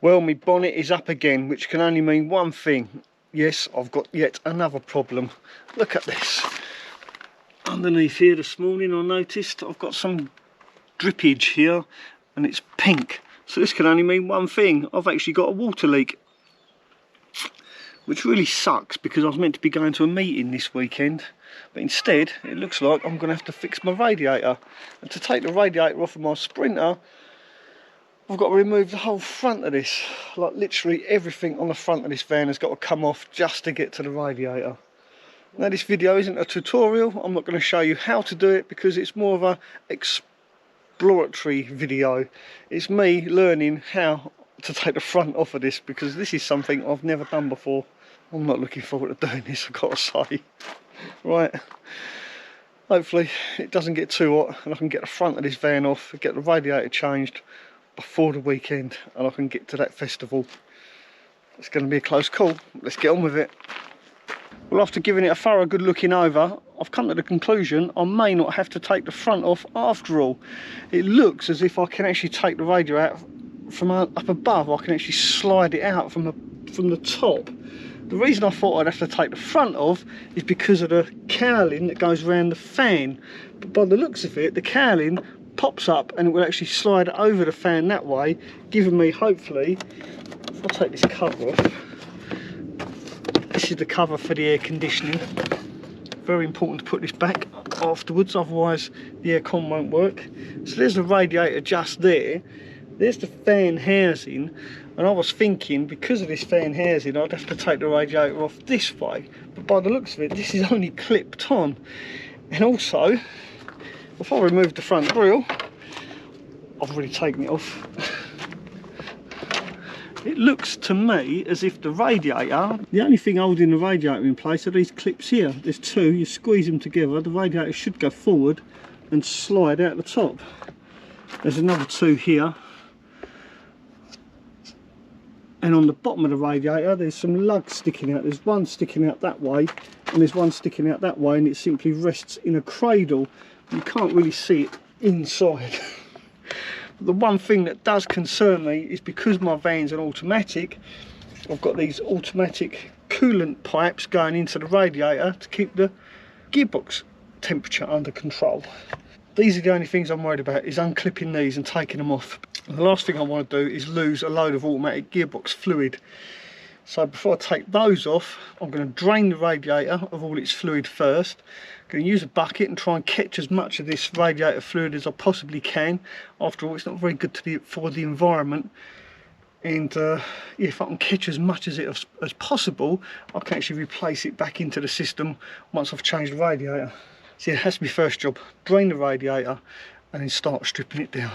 Well, my bonnet is up again, which can only mean one thing. Yes, I've got yet another problem. Look at this. Underneath here this morning I noticed I've got some drippage here and it's pink. So this can only mean one thing. I've actually got a water leak. Which really sucks because I was meant to be going to a meeting this weekend. But instead, it looks like I'm going to have to fix my radiator. And to take the radiator off of my Sprinter, I've got to remove the whole front of this. Like literally everything on the front of this van has got to come off just to get to the radiator. Now this video isn't a tutorial. I'm not going to show you how to do it because it's more of a exploratory video. It's me learning how to take the front off of this because this is something I've never done before. I'm not looking forward to doing this, I've got to say. Right, hopefully it doesn't get too hot and I can get the front of this van off, get the radiator changed before the weekend and I can get to that festival. It's going to be a close call. Let's get on with it. Well, after giving it a thorough good looking over, I've come to the conclusion I may not have to take the front off after all. It looks as if I can actually take the radiator out from up above. I can actually slide it out from the top. The reason I thought I'd have to take the front off is because of the cowling that goes around the fan. But by the looks of it, the cowling pops up and it will actually slide over the fan that way, giving me, hopefully, if I take this cover off, this is the cover for the air conditioning. Very important to put this back afterwards, otherwise the aircon won't work. So there's the radiator just there. There's the fan housing, and I was thinking because of this fan housing I'd have to take the radiator off this way, but by the looks of it this is only clipped on. And also, if I remove the front grille, I've already taken it off, it looks to me as if the radiator, the only thing holding the radiator in place are these clips here. There's two, you squeeze them together, the radiator should go forward and slide out the top. There's another two here. And on the bottom of the radiator there's some lugs sticking out. There's one sticking out that way and there's one sticking out that way, and it simply rests in a cradle. You can't really see it inside. But the one thing that does concern me is because my van's an automatic, I've got these automatic coolant pipes going into the radiator to keep the gearbox temperature under control. These are the only things I'm worried about, is unclipping these and taking them off. And the last thing I want to do is lose a load of automatic gearbox fluid. So before I take those off, I'm going to drain the radiator of all its fluid first. I'm going to use a bucket and try and catch as much of this radiator fluid as I possibly can. After all, it's not very good for the environment. And if I can catch as much of it as possible, I can actually replace it back into the system once I've changed the radiator. So yeah, that's my first job, drain the radiator and then start stripping it down.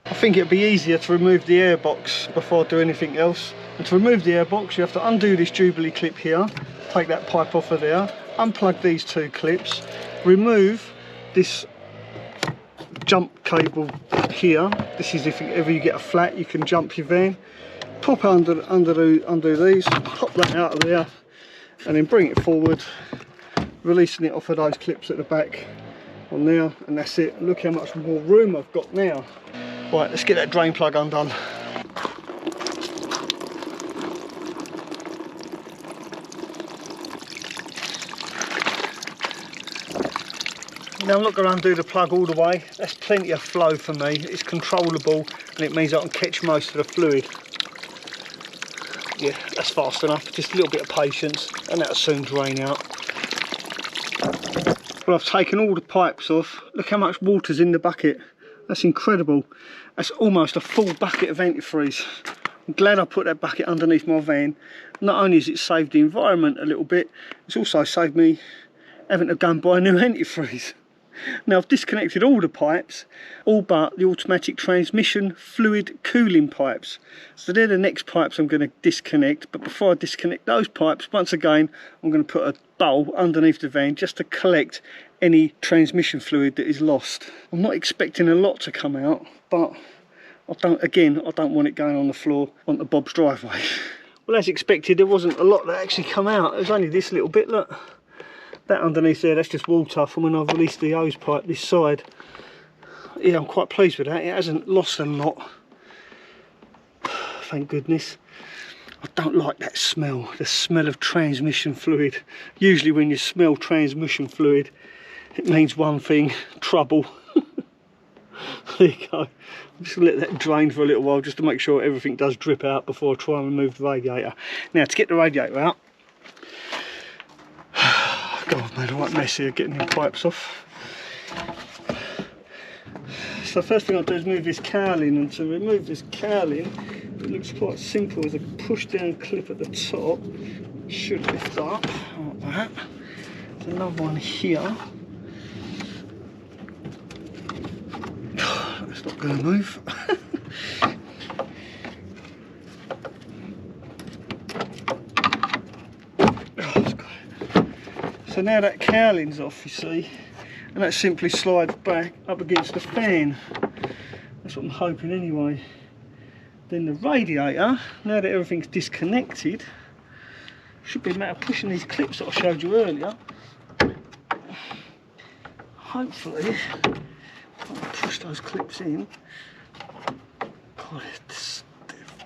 I think it'd be easier to remove the airbox before I do anything else. And to remove the airbox you have to undo this Jubilee clip here, take that pipe off of there, unplug these two clips, remove this jump cable here. This is if ever you get a flat you can jump your van. Pop undo these, pop that out of there and then bring it forward, releasing it off of those clips at the back on there, and that's it. Look how much more room I've got now. Right, let's get that drain plug undone. Now I'm not going to undo the plug all the way, that's plenty of flow for me, it's controllable and it means I can catch most of the fluid. Yeah, that's fast enough, just a little bit of patience and that'll soon drain out. Well, I've taken all the pipes off, look how much water's in the bucket, that's incredible. That's almost a full bucket of antifreeze. I'm glad I put that bucket underneath my van. Not only has it saved the environment a little bit, it's also saved me having to go and buy a new antifreeze. Now I've disconnected all the pipes, all but the automatic transmission fluid cooling pipes. So they're the next pipes I'm going to disconnect, but before I disconnect those pipes, once again I'm going to put a bowl underneath the van just to collect any transmission fluid that is lost. I'm not expecting a lot to come out, but I don't want it going on the floor onto Bob's driveway. Well, as expected, there wasn't a lot that actually come out. There's only this little bit, look. That underneath there, that's just water from when I've released the hose pipe this side. Yeah, I'm quite pleased with that. It hasn't lost a lot. thank goodness. I don't like that smell, the smell of transmission fluid. Usually when you smell transmission fluid, it means one thing, trouble. There you go. I'm just going to let that drain for a little while just to make sure everything does drip out before I try and remove the radiator. Now to get the radiator out, God, I've made a right mess here getting the pipes off. So first thing I'll do is move this cowling, and to remove this cowling, it looks quite simple. There's a push down clip at the top, it should lift up like that. There's another one here. It's not going to move. So now that cowling's off, you see, and that simply slides back up against the fan. That's what I'm hoping anyway. Then the radiator, now that everything's disconnected, should be a matter of pushing these clips that I showed you earlier. Hopefully, if I push those clips in. God, it's stiff.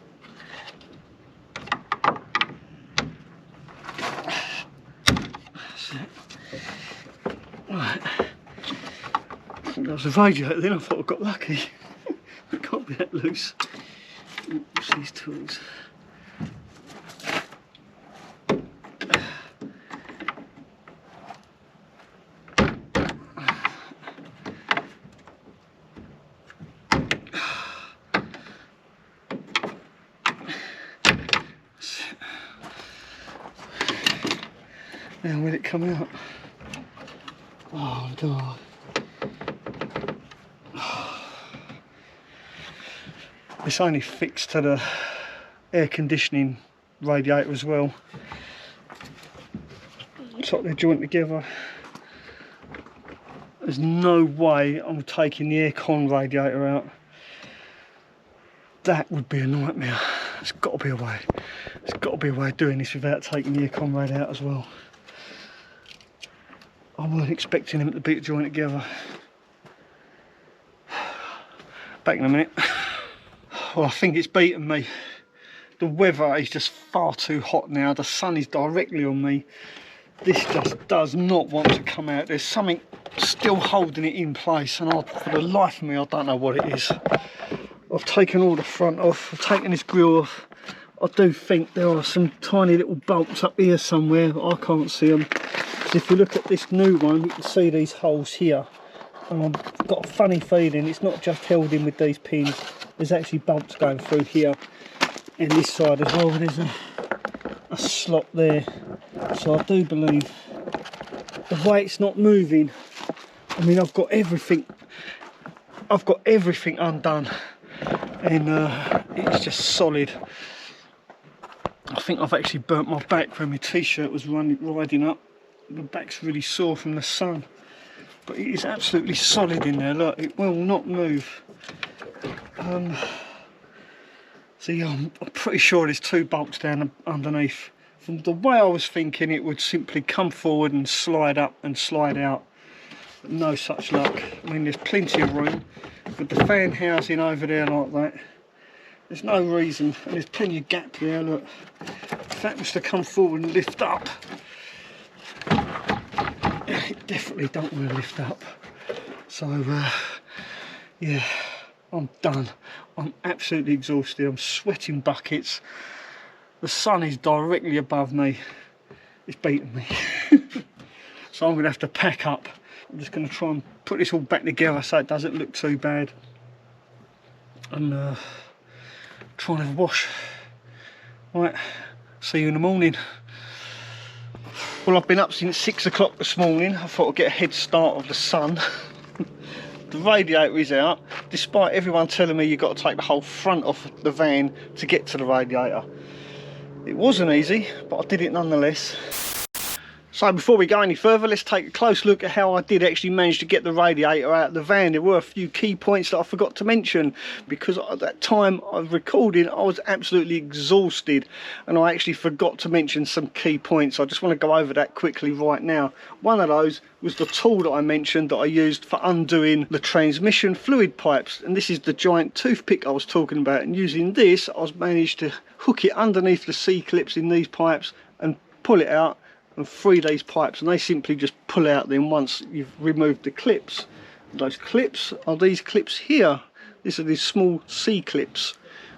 That's it. Right. I think that was the radiator then. I thought I got lucky. It can't be that loose. Oops, these tools. Now will it come out? Oh God. It's only fixed to the air conditioning radiator as well. It's like they're joined together. There's no way I'm taking the aircon radiator out. That would be a nightmare. There's got to be a way. There's got to be a way of doing this without taking the aircon radiator out as well. I wasn't expecting them to be joined together. Back in a minute. Well, I think it's beaten me. The weather is just far too hot now. The sun is directly on me. This just does not want to come out. There's something still holding it in place, and for the life of me, I don't know what it is. I've taken all the front off. I've taken this grille off. I do think there are some tiny little bolts up here somewhere. I can't see them. If you look at this new one, you can see these holes here. And I've got a funny feeling it's not just held in with these pins. There's actually bolts going through here and this side as well. There's a slot there. So I do believe the way it's not moving. I mean, I've got everything undone, and it's just solid. I think I've actually burnt my back when my t-shirt was riding up. The back's really sore from the sun, but it is absolutely solid in there. Look, it will not move. So yeah, I'm pretty sure there's two bolts down underneath. From the way I was thinking, it would simply come forward and slide up and slide out, but no such luck. I mean, there's plenty of room with the fan housing over there like that. There's no reason, and there's plenty of gap there. Look, if that was to come forward and lift up, it definitely don't want to lift up. So yeah, I'm done. I'm absolutely exhausted. I'm sweating buckets. The sun is directly above me. It's beating me. So I'm going to have to pack up. I'm just going to try and put this all back together so it doesn't look too bad. And try and have a wash. Right, see you in the morning. Well, I've been up since 6 o'clock this morning. I thought I'd get a head start of the sun. The radiator is out, despite everyone telling me you've got to take the whole front off the van to get to the radiator. It wasn't easy, but I did it nonetheless. So before we go any further, let's take a close look at how I did actually manage to get the radiator out of the van. There were a few key points that I forgot to mention because at that time I was recording, I was absolutely exhausted and I actually forgot to mention some key points. I just want to go over that quickly right now. One of those was the tool that I mentioned that I used for undoing the transmission fluid pipes, and this is the giant toothpick I was talking about, and using this I was managed to hook it underneath the C-clips in these pipes and pull it out and free these pipes, and they simply just pull out then once you've removed the clips. Those clips are these clips here. These are these small C-clips.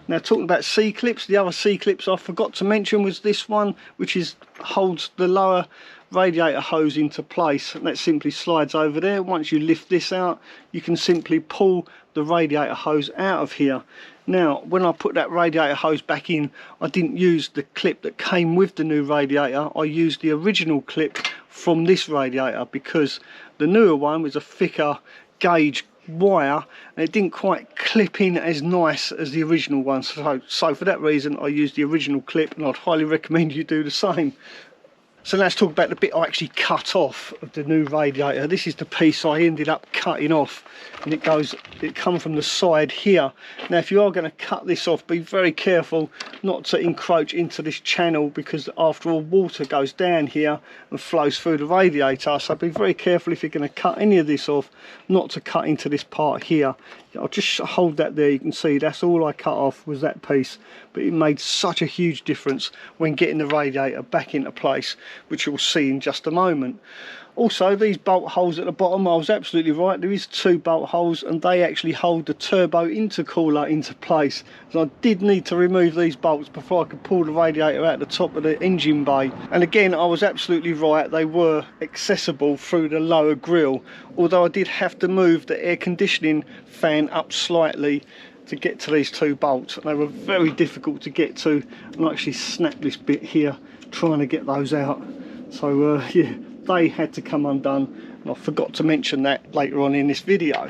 Now talking about C-clips, the other C-clips I forgot to mention was this one, which holds the lower radiator hose into place, and that simply slides over there. Once you lift this out, you can simply pull the radiator hose out of here. Now when I put that radiator hose back in, I didn't use the clip that came with the new radiator. I used the original clip from this radiator because the newer one was a thicker gauge wire and it didn't quite clip in as nice as the original one. So for that reason I used the original clip, and I'd highly recommend you do the same. So let's talk about the bit I actually cut off of the new radiator. This is the piece I ended up cutting off, and it comes from the side here. Now if you are going to cut this off, be very careful not to encroach into this channel, because after all, water goes down here and flows through the radiator. So be very careful if you're going to cut any of this off, not to cut into this part here. I'll just hold that there. You can see that's all I cut off was that piece, but it made such a huge difference when getting the radiator back into place, which you'll see in just a moment. Also, these bolt holes at the bottom, I was absolutely right, there is 2 bolt holes and they actually hold the turbo intercooler into place. So I did need to remove these bolts before I could pull the radiator out the top of the engine bay. And again, I was absolutely right, they were accessible through the lower grille, although I did have to move the air conditioning fan up slightly to get to these 2 bolts. They were very difficult to get to, and I actually snapped this bit here trying to get those out. So yeah, they had to come undone, and I forgot to mention that later on in this video.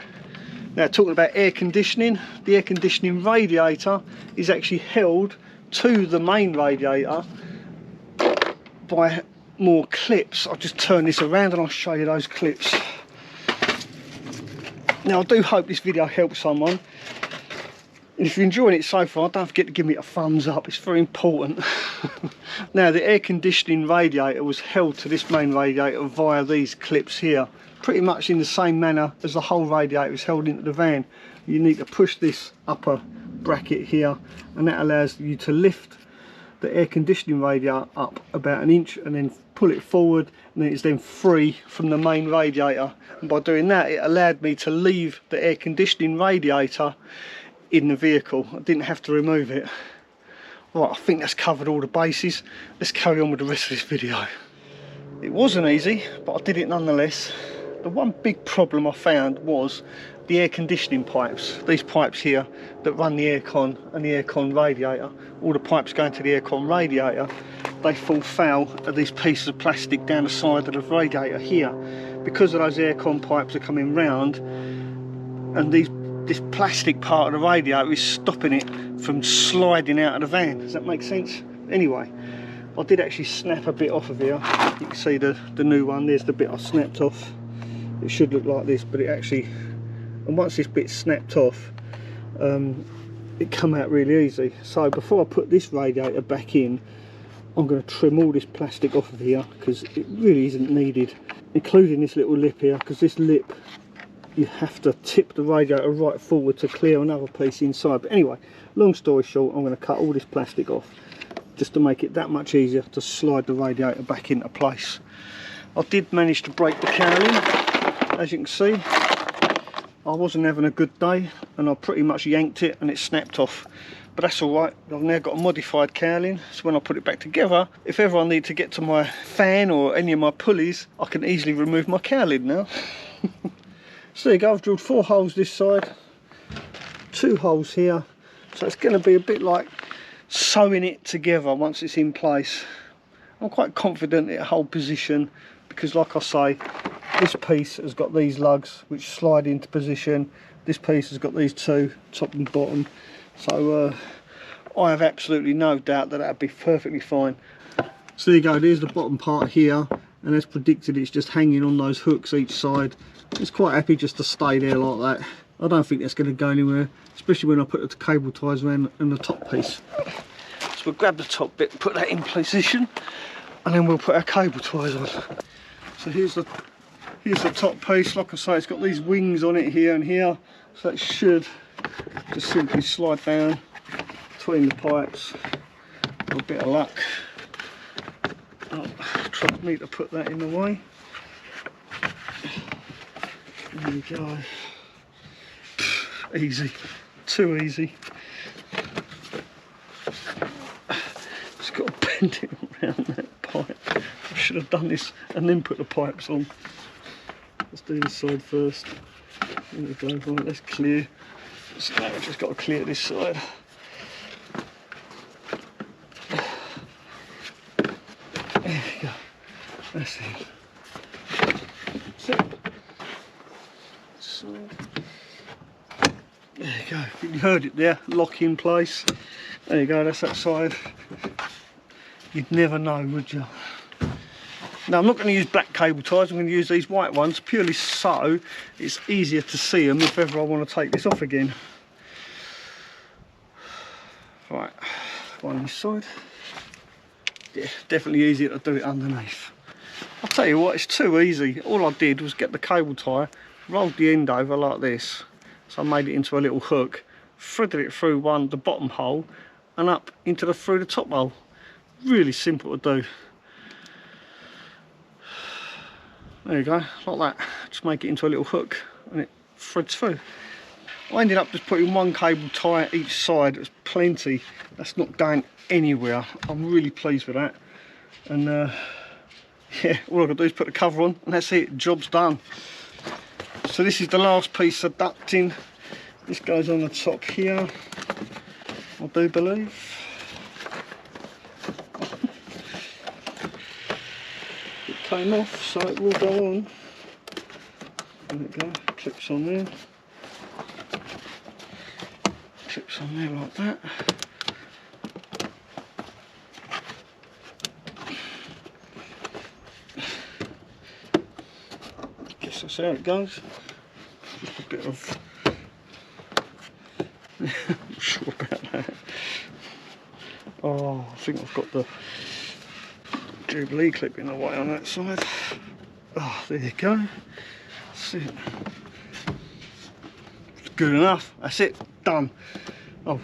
Now talking about air conditioning, the air conditioning radiator is actually held to the main radiator by more clips. I'll just turn this around and I'll show you those clips. Now I do hope this video helps someone. And if you're enjoying it so far, don't forget to give me a thumbs up, it's very important. Now the air conditioning radiator was held to this main radiator via these clips here, pretty much in the same manner as the whole radiator is held into the van. You need to push this upper bracket here, and that allows you to lift the air conditioning radiator up about 1 inch and then pull it forward, and then it's then free from the main radiator. And by doing that, it allowed me to leave the air conditioning radiator in the vehicle. I didn't have to remove it. Right, I think that's covered all the bases. Let's carry on with the rest of this video. It wasn't easy, but I did it nonetheless. The one big problem I found was the air conditioning pipes. These pipes here that run the aircon and the aircon radiator, all the pipes going to the aircon radiator, they fall foul of these pieces of plastic down the side of the radiator here. Because of those aircon pipes are coming round, and this plastic part of the radiator is stopping it from sliding out of the van. Does that make sense? Anyway, I did actually snap a bit off of here. You can see the new one, there's the bit I snapped off. It should look like this, but it actually, and once this bit's snapped off, it come out really easy. So before I put this radiator back in, I'm going to trim all this plastic off of here because it really isn't needed, including this little lip here, because this lip, you have to tip the radiator right forward to clear another piece inside. But anyway, long story short, I'm going to cut all this plastic off just to make it that much easier to slide the radiator back into place. I did manage to break the cowling, as you can see. I wasn't having a good day and I pretty much yanked it and it snapped off. But that's alright, I've now got a modified cowling, so when I put it back together, if ever I need to get to my fan or any of my pulleys, I can easily remove my cowling now. So there you go, I've drilled 4 holes this side, 2 holes here, so it's going to be a bit like sewing it together once it's in place. I'm quite confident it'll hold position because, like I say, this piece has got these lugs which slide into position, this piece has got these 2, top and bottom, so I have absolutely no doubt that that'll be perfectly fine. So there you go, there's the bottom part here, and as predicted, it's just hanging on those hooks each side. It's quite happy just to stay there like that. I don't think that's going to go anywhere, especially when I put the cable ties around and the top piece. So we'll grab the top bit, put that in position, and then we'll put our cable ties on. So here's the top piece. Like I say, it's got these wings on it here and here, so it should just simply slide down between the pipes. With a bit of luck, trust me to put that in the way. There we go. Easy, too easy. Just got to bend it around that pipe. I should have done this and then put the pipes on. Let's do this side first. There we go. Right, that's clear. So now we've just got to clear this side. There we go. That's it. That's it. So, there you go. You heard it there. Lock in place. There you go. That's that side. You'd never know, would you? Now I'm not going to use black cable ties. I'm going to use these white ones purely so it's easier to see them if ever I want to take this off again. Right, one on this side. Yeah, definitely easier to do it underneath. I'll tell you what, it's too easy. All I did was get the cable tie, rolled the end over like this, so I made it into a little hook, threaded it through the bottom hole and up through the top hole. Really simple to do. There you go, like that. Just make it into a little hook and it threads through. I ended up just putting one cable tie each side. It was plenty. That's not going anywhere. I'm really pleased with that. And yeah, all I've got to do is put the cover on and that's it, job's done. So this is the last piece of ducting. This goes on the top here, I do believe. It came off, so it will go on. There we go, clips on there. Clips on there like that. Guess that's how it goes. Just a bit of... I'm not sure about that. Oh, I think I've got the Jubilee clip in the way on that side. Oh, there you go. That's it. It's good enough. That's it. Done. Oh,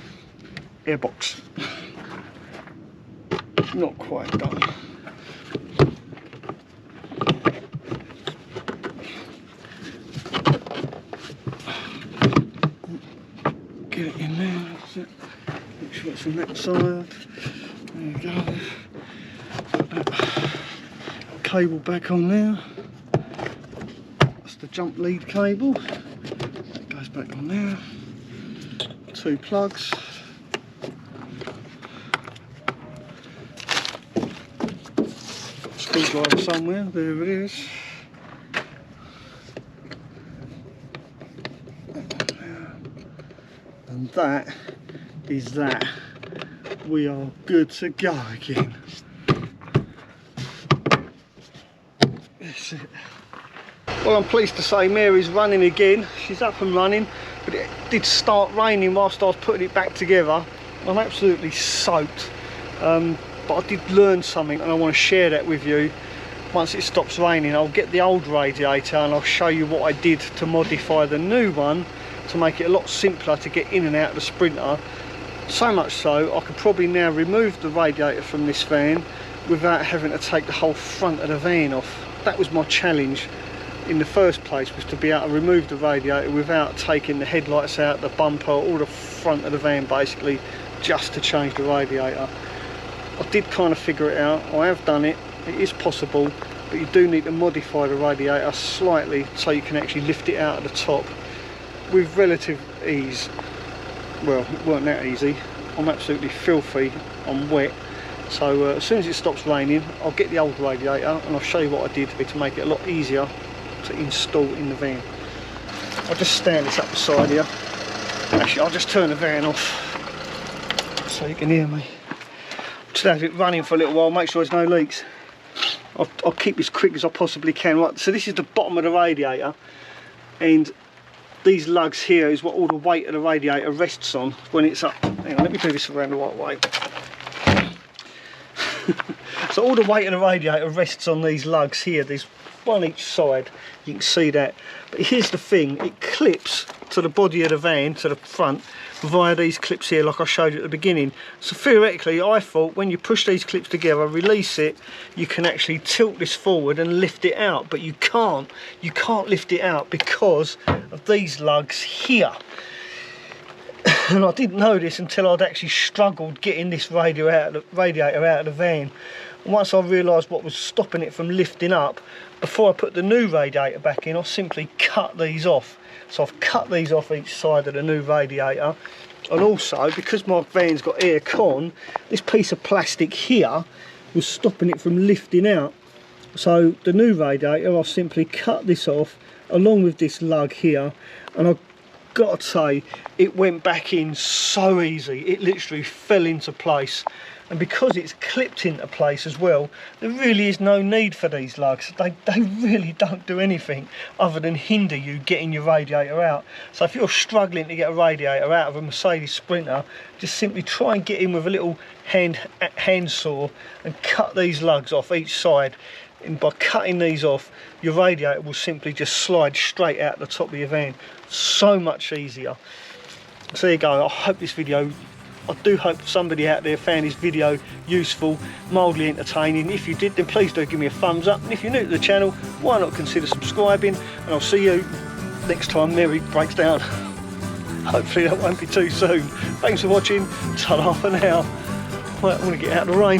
airbox. Not quite done. Get it in there. That's it. Make sure it's on that side. There you go. Put that cable back on there. That's the jump lead cable. It goes back on there. 2 plugs. Got a screwdriver somewhere. There it is. And that is that. We are good to go again. That's it. Well, I'm pleased to say Mary's running again. She's up and running, but it did start raining whilst I was putting it back together. I'm absolutely soaked, but I did learn something and I want to share that with you. Once it stops raining, I'll get the old radiator and I'll show you what I did to modify the new one to make it a lot simpler to get in and out of the Sprinter. So much so, I could probably now remove the radiator from this van without having to take the whole front of the van off. That was my challenge in the first place, was to be able to remove the radiator without taking the headlights out, the bumper, all the front of the van basically, just to change the radiator. I did kind of figure it out. I have done it. It is possible, but you do need to modify the radiator slightly so you can actually lift it out of the top with relative ease. Well, it weren't that easy. I'm absolutely filthy, I'm wet. So as soon as it stops raining, I'll get the old radiator and I'll show you what I did to make it a lot easier to install in the van. I'll just stand this up beside here. Actually, I'll just turn the van off so you can hear me. Just have it running for a little while, make sure there's no leaks. I'll keep as quick as I possibly can. Right, so this is the bottom of the radiator, and these lugs here is what all the weight of the radiator rests on when it's up. Hang on, let me do this around the right way. So all the weight of the radiator rests on these lugs here. There's one each side, you can see that. But here's the thing, it clips to the body of the van, to the front, via these clips here like I showed you at the beginning. So theoretically I thought when you push these clips together, release it, you can actually tilt this forward and lift it out, but you can't lift it out because of these lugs here. And I didn't know this until I'd actually struggled getting this radiator out of the van. And once I realised what was stopping it from lifting up, before I put the new radiator back in, I simply cut these off. So I've cut these off each side of the new radiator. And also, because my van's got air con, this piece of plastic here was stopping it from lifting out. So the new radiator, I've simply cut this off along with this lug here, and I've got to say, it went back in so easy. It literally fell into place. And because it's clipped into place as well, there really is no need for these lugs. They really don't do anything other than hinder you getting your radiator out. So if you're struggling to get a radiator out of a Mercedes Sprinter, just simply try and get in with a little hand saw and cut these lugs off each side. And by cutting these off, your radiator will simply just slide straight out the top of your van. So much easier. So there you go. I do hope somebody out there found this video useful, mildly entertaining. If you did, then please do give me a thumbs up. And if you're new to the channel, why not consider subscribing? And I'll see you next time Mary breaks down. Hopefully that won't be too soon. Thanks for watching. Ta-ra for now. Right, I'm going to get out of the rain.